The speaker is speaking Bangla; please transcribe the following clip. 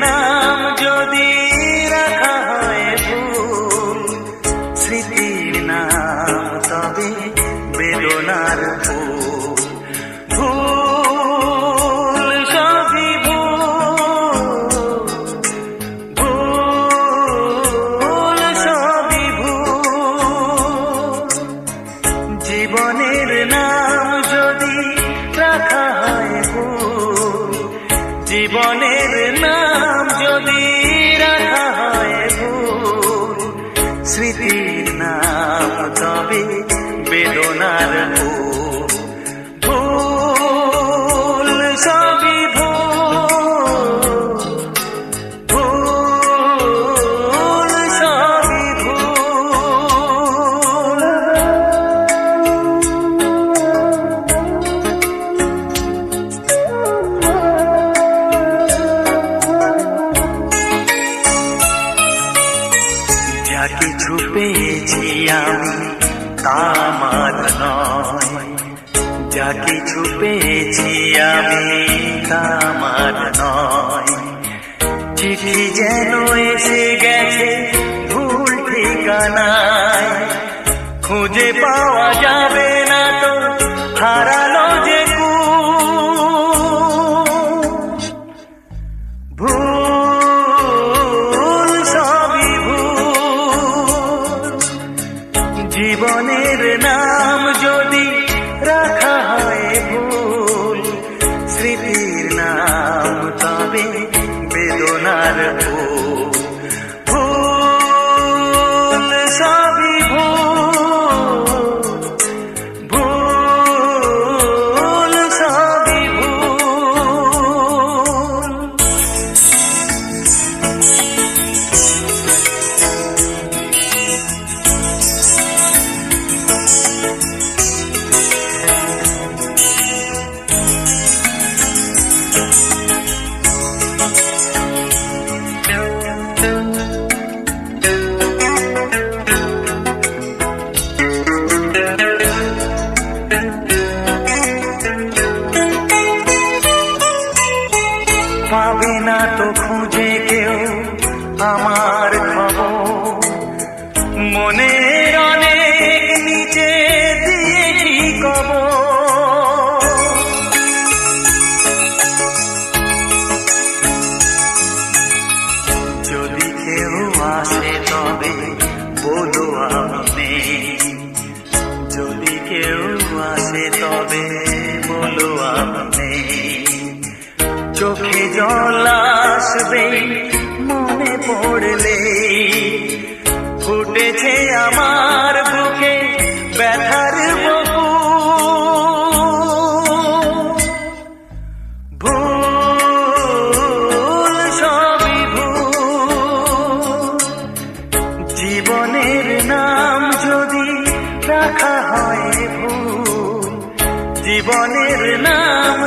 নাম যদি রাখা হয় ভুল, স্মৃতির নাম তবে বেদনার ফুল। ভুল সবই ভুল সবই ভুল, জীবনের নাম যদি রাখা হয় ভুল, জীবনের নাম যদি রাখা হয় ভুল, স্মৃতির নাম তবে বেদনার ফুল। ভুল সবই ভুল, ভুল সবই ভুল। যা কিছু পেয়েছি আমি তা আমার নয়, যা কিছু পেয়েছি আমি তা আমার নয়। চিঠি যেন এসে গেছে ভুল ঠিকানায়, খুঁজে পাওয়া যাবে না তো হারালো যে ভুল সবই ভুল, জীবনের নাম যদি রাখা হয় ভুল, স্মৃতির নাম তবে বেদনার ফুল। ভুল সবই ভুল, ভুল সবই ভুল। পাবে না তো খুঁজে কেউ আমার খবর, মনের অনেক নিচে দিয়েছি কবর। যদি কেউ আসে তবে বলো আমি নেই, যদি কেউ আসে তবে বলো আমি নেই। চোখে জল আসবে মনে পড়লে, ফুটেছে আমার বুকে ব্যথার বকুল। ভুল সবই ভুল, জীবনের নাম যদি রাখা হয় ভুল, জীবনের নাম